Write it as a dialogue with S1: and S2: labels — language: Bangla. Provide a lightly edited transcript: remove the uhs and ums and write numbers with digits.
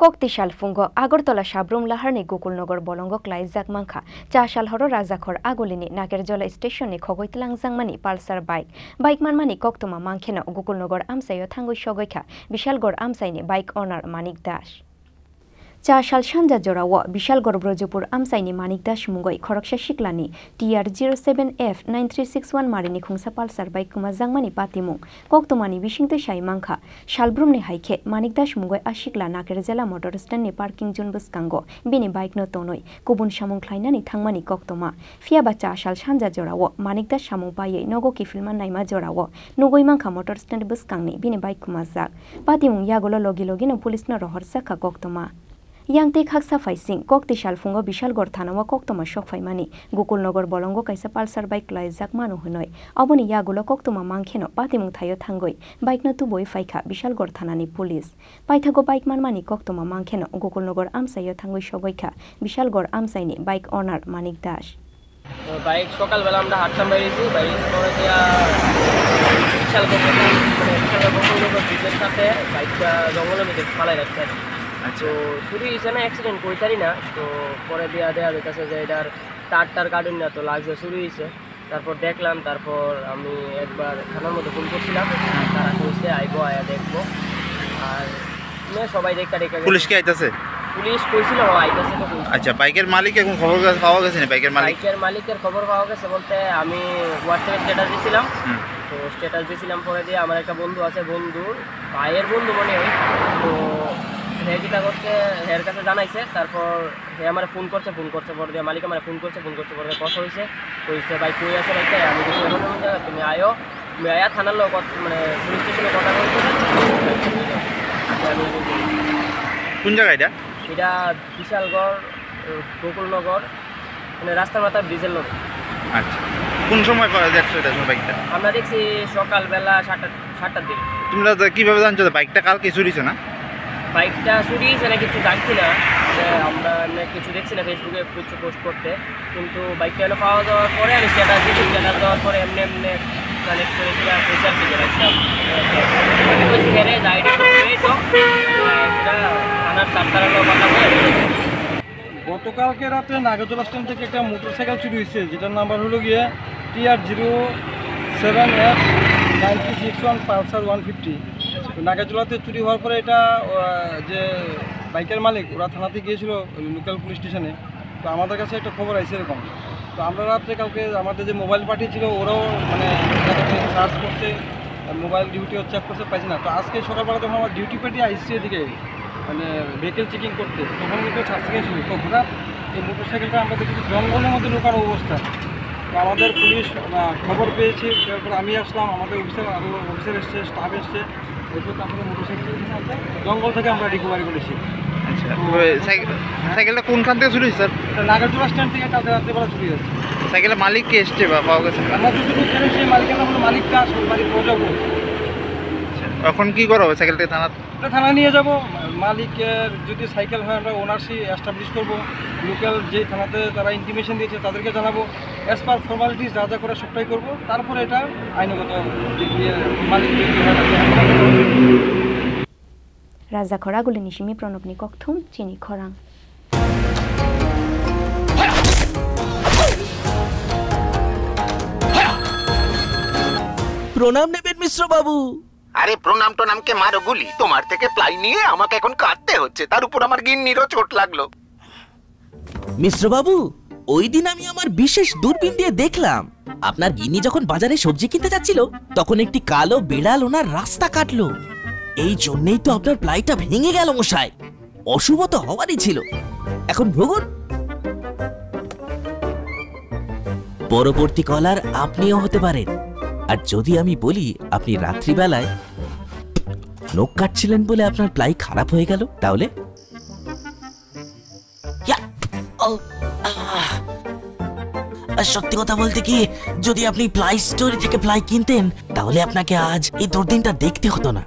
S1: Koktisal Phungo Agortola Shabrum Laharni Gakulnagar Bolongo Klaizak Mankha Chashal Horo Razakhor Agolini Nakerjala Station ni Khogwi Twlangjakmani Pulssar bike manmani Koktoma Mankhena Gakulnagar Amsayo Thangoi Shogoikha Bishalgor Amsaini bike owner Manik Das Chashal Shanja Jorawa Bishalgor Brojopur Amsaini Manik Das Mungoi Khoroksha Shiklani TR07F 9361 Marini Khungsa Pulssar bike Kumazangmani Patimung Koktomani Bishingto Shai Mankha Shalbrumni Haike Manik Das Mungoi Ashikla Nakerjala motor Standni parking zone buskango bini bike no tonoi Kubun Shamung Klainani Thangmani Koktoma Fiaba Chashal Shanja Jorawa Manik Das Shamung Paye Nogo Kifilman Naima Jorawa Nugoi Mankha motor stand buskangni bini bike Kumazak Patimung Yagolo Logino Police no Rohorsaka Koktoma Yang tek hak safai sing Koktisal Phungo Bishalgor Thanawa Koktoma Shokfaimani Gakulnagar Bolongo kaisa Pulssar bike Twlangjakmani hunoi Aboni yagulo Koktoma Mankheno Patimung thayo thangoi bike no tuboi faikha Bishalgor Thanani police Paithago bike manmani Koktoma Mankheno Gakulnagar Amsayo thangoi shogoikha Bishalgor Amsaini bike owner Manik Das
S2: bike সকালবেলা আমরা হাঁটতাম বাইরেছি পরে দিয়া বিশালগর ব্রিজের সাথে বাইকটা জঙ্গলের মধ্যে ফালাই রাখছে তো শুরু হয়েছে না অ্যাক্সিডেন্ট কইতারি না তো পরে দেওয়া যেতেছে যে এটার তার কাটুন না তো লাগছে শুরু হয়েছে তারপর দেখলাম তারপর আমি একবার থানার মধ্যে ফোন করছিলাম তারা কইছে আইবো আয়া দেখবো আর সবাই দেখা
S3: পুলিশ কি আইতাছে
S2: পুলিশ কইছিল আইতাছে তো
S3: আচ্ছা বাইকের মালিক এখন খবর পাওয়া গেছে না বাইকের
S2: খবর পাওয়া গেছে বলতে আমি হোয়াটসঅ্যাপে স্ট্যাটাস দিয়েছিলাম তো স্ট্যাটাস দিয়েছিলাম পরে দিয়ে আমার একটা বন্ধু আছে ভাইয়ের বন্ধু মনে হয় তো হে যেটা করছে হের কাছে জানাইছে তারপর হে আমার ফোন করছে পরে দিয়ে মালিক আমার ফোন করছে পরে কথা হয়েছে কইছে ভাই কই আছে বাইকটা আমি কিছু তুমি আয়ো তুমি আয়া থানার লোক মানে পুলিশ স্টেশনে কথা বলছে
S3: কোন জায়গা
S2: এটা বিশালগড় গোকুলনগর মানে রাস্তার মাথা ব্রিজের লোক
S3: আচ্ছা কোন সময় পাওয়া যাচ্ছে এটা বাইকটা
S2: আমরা দেখছি সকালবেলা 7টার দিকে
S3: তোমরা কিভাবে জানছো বাইকটা কালকে চুরি হয়েছে না
S2: বাইকটা চুরি হয়েছে না কিছু জানছি না আমরা কিছু দেখছি না ফেসবুকে কিছু পোস্ট করতে কিন্তু বাইকটা এনে পাওয়া যাওয়ার পরে আমি স্ট্যাটাস দিয়েছি স্ট্যাটাস দেওয়ার পরে এমনি কানেক্ট করেছিলাম ফেসার থেকে রাখছিলাম সেখানে গাইড তো থানার চারতারা কথা
S4: গতকালকে রাতে নাগরজোলা স্ট্যান্ড থেকে একটা মোটরসাইকেল চুরি হয়েছে যেটার নাম্বার হলো গিয়ে TR07F 9361 Pulssar 150 নাগরজোলাতে চুরি হওয়ার পরে এটা যে বাইকের মালিক ওরা থানাতে গিয়েছিল লোকাল পুলিশ স্টেশনে তো আমাদের কাছে একটা খবর আসছে এরকম তো আমরা রাত্রে কালকে আমাদের যে মোবাইল পার্টি ছিল ওরাও মানে সার্চ করছে মোবাইল ডিউটিও চেক করতে পাইছে না তো আজকে সকালবেলা যখন আমার ডিউটি পার্টি আসছে এদিকে মানে ভেহিকেল চেকিং করতে তখন কিন্তু সার্চ গিয়েছিল তো হঠাৎ এই মোটরসাইকেলটা আমরা দেখি জঙ্গলের মধ্যে ঢোকার অবস্থা তো আমাদের পুলিশ খবর পেয়েছে তারপর আমি আসলাম আমাদের অফিসার এসছে স্টাফ এসছে এসে তারপরে মোটরসাইকেল জঙ্গল থেকে আমরা রিকভারি করেছি
S3: আচ্ছা সাইকেলটা কোনখান থেকে চুরি হয়েছে স্যার
S4: নাগরজোলা স্ট্যান্ড থেকে কালকে রাত্রেবেলা চুরি হয়েছে
S3: সাইকেলের মালিক কে এসছে বা পাওয়া গেছে
S4: আমরা যতটুকু জেনেছি মালিকের নাম হলো মালিক দাস বাড়ি পৌঁছাবো
S3: এখন কি করা হবে সাইকেলটা
S4: থানায় নিয়ে যাব মালিকের যদি সাইকেল হয় আমরা ওনারশিপ এস্টাবলিশ করবো লোকাল যে থানাতে তারা ইন্টিমেশন দিয়েছে তাদেরকে জানাবো অ্যাজ পার ফর্মালিটিস যা করে সবটাই করবো তারপরে এটা আইনগত মালিক
S1: রাজা খরাগুলি নিশিমি প্রণবনি ককথুম চিনি খরাং
S5: প্রণাম নেবেন মিশ্র বাবু
S6: আরে প্রণাম নামকে মারো গুলি তোমার থেকে প্লাই নিয়ে আমাকে এখন কাটতে হচ্ছে তার উপর আমার গিন্নিরও চোট লাগলো
S5: মিশ্র বাবু ওই দিন আমি আমার বিশেষ দূরবীন দিয়ে দেখলাম আপনার গিন্নি যখন বাজারে সবজি কিনতে যাচ্ছিল তখন একটি কালো বিড়াল ওনার রাস্তা কাটলো এই জন্যই তো আপনার প্লাইটা ভেঙে গেল মশাই অশুভ তো হওয়ারই ছিল এখন ভোগুন পরবর্তী কলার আপনিও হতে পারেন আর যদি আমি বলি আপনি রাত্রিবেলায় নখ কাটছিলেন বলে আপনার প্লাই খারাপ হয়ে গেল তাহলে সত্যি কথা বলতে কি যদি আপনি প্লাই স্টোরি থেকে প্লাই কিনতেন তাহলে আপনাকে আজ এই দুর্দিনটা দেখতে হতো না